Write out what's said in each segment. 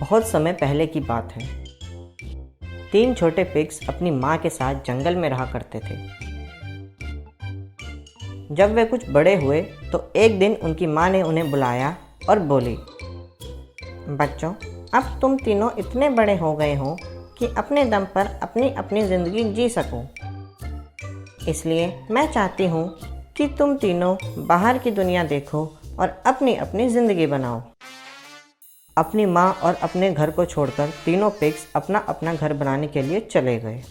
बहुत समय पहले की बात है। 3 छोटे पिग्स अपनी माँ के साथ जंगल में रहा करते थे। जब वे कुछ बड़े हुए तो एक दिन उनकी माँ ने उन्हें बुलाया और बोली, बच्चों, अब तुम तीनों इतने बड़े हो गए हो कि अपने दम पर अपनी अपनी ज़िंदगी जी सको। इसलिए मैं चाहती हूँ कि तुम तीनों बाहर की दुनिया देखो और अपनी अपनी ज़िंदगी बनाओ। अपनी माँ और अपने घर को छोड़कर तीनों पिग्स अपना अपना घर बनाने के लिए चले गए।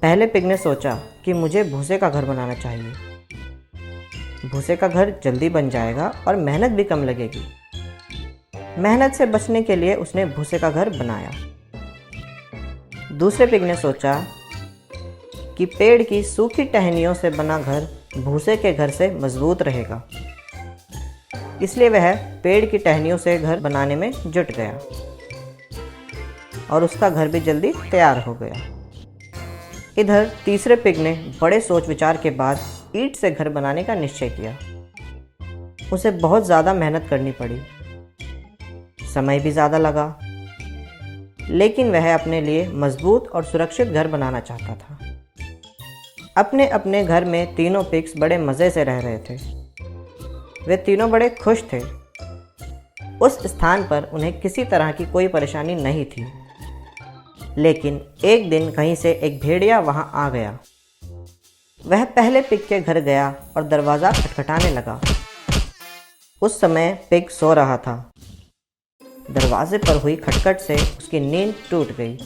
पहले पिग ने सोचा कि मुझे भूसे का घर बनाना चाहिए। भूसे का घर जल्दी बन जाएगा और मेहनत भी कम लगेगी। मेहनत से बचने के लिए उसने भूसे का घर बनाया। दूसरे पिग ने सोचा कि पेड़ की सूखी टहनियों से बना घर भूसे के घर से मजबूत रहेगा। इसलिए वह पेड़ की टहनियों से घर बनाने में जुट गया और उसका घर भी जल्दी तैयार हो गया। इधर तीसरे पिग ने बड़े सोच विचार के बाद ईंट से घर बनाने का निश्चय किया। उसे बहुत ज़्यादा मेहनत करनी पड़ी, समय भी ज़्यादा लगा, लेकिन वह अपने लिए मजबूत और सुरक्षित घर बनाना चाहता था। अपने अपने घर में तीनों पिग्स बड़े मज़े से रह रहे थे। वे तीनों बड़े खुश थे। उस स्थान पर उन्हें किसी तरह की कोई परेशानी नहीं थी। लेकिन एक दिन कहीं से एक भेड़िया वहां आ गया। वह पहले पिग के घर गया और दरवाज़ा खटखटाने लगा। उस समय पिग सो रहा था। दरवाजे पर हुई खटखट से उसकी नींद टूट गई।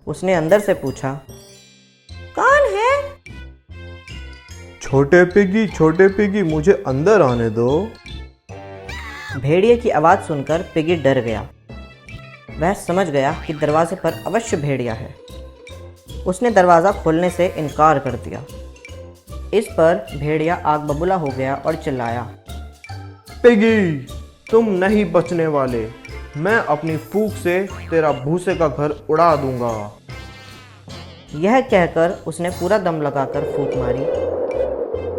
उसने अंदर से पूछा, कौन है? छोटे पिगी, मुझे अंदर आने दो। भेड़िए की आवाज़ सुनकर पिगी डर गया। वह समझ गया कि दरवाजे पर अवश्य भेड़िया है। उसने दरवाज़ा खोलने से इनकार कर दिया। इस पर भेड़िया आग बबूला हो गया और चिल्लाया, पिगी, तुम नहीं बचने वाले। मैं अपनी फूंक से तेरा भूसे का घर उड़ा दूंगा। यह कहकर उसने पूरा दम लगाकर फूंक मारी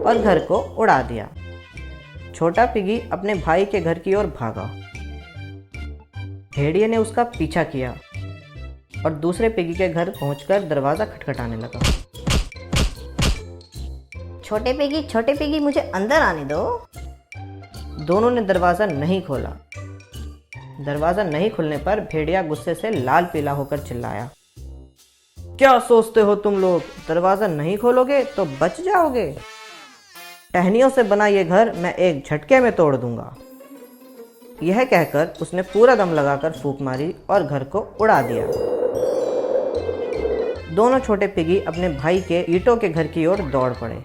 और घर को उड़ा दिया। छोटा पिगी अपने भाई के घर की ओर भागा। भेड़िए ने उसका पीछा किया और दूसरे पिगी के घर पहुंचकर दरवाज़ा खटखटाने लगा। छोटे पिगी, मुझे अंदर आने दो। दोनों ने दरवाज़ा नहीं खोला। दरवाज़ा नहीं खुलने पर भेड़िया गुस्से से लाल पीला होकर चिल्लाया, क्या सोचते हो तुम लोग, दरवाज़ा नहीं खोलोगे तो बच जाओगे? टहनियों से बना ये घर मैं एक झटके में तोड़ दूंगा। यह कहकर उसने पूरा दम लगाकर फूंक मारी और घर को उड़ा दिया। दोनों छोटे पिगी अपने भाई के ईंटों के घर की ओर दौड़ पड़े।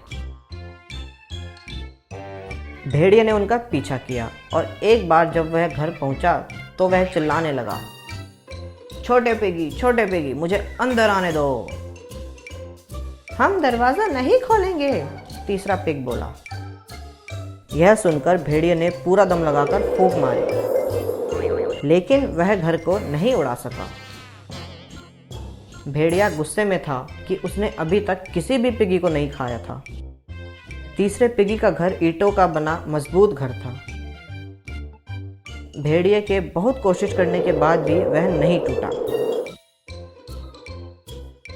भेड़िए ने उनका पीछा किया और एक बार जब वह घर पहुंचा तो वह चिल्लाने लगा, छोटे पिगी, मुझे अंदर आने दो। हम दरवाज़ा नहीं खोलेंगे, तीसरा पिग बोला। यह सुनकर भेड़िए ने पूरा दम लगाकर फूंक मारी, लेकिन वह घर को नहीं उड़ा सका। भेड़िया गुस्से में था कि उसने अभी तक किसी भी पिगी को नहीं खाया था। तीसरे पिगी का घर ईंटों का बना मजबूत घर था। भेड़िए के बहुत कोशिश करने के बाद भी वह नहीं टूटा।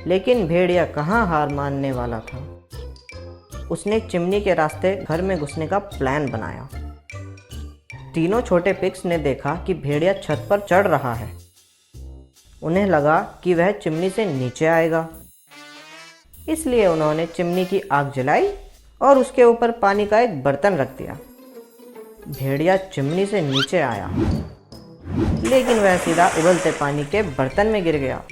लेकिन भेड़िया कहाँ हार मानने वाला था। उसने चिमनी के रास्ते घर में घुसने का प्लान बनाया। तीनों छोटे पिग्स ने देखा कि भेड़िया छत पर चढ़ रहा है। उन्हें लगा कि वह चिमनी से नीचे आएगा, इसलिए उन्होंने चिमनी की आग जलाई और उसके ऊपर पानी का एक बर्तन रख दिया। भेड़िया चिमनी से नीचे आया, लेकिन वह सीधा उबलते पानी के बर्तन में गिर गया।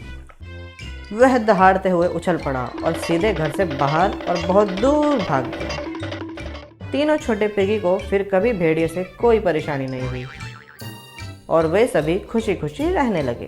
वह दहाड़ते हुए उछल पड़ा और सीधे घर से बाहर और बहुत दूर भाग गया। तीनों छोटे पिगी को फिर कभी भेड़िए से कोई परेशानी नहीं हुई और वे सभी खुशी खुशी रहने लगे।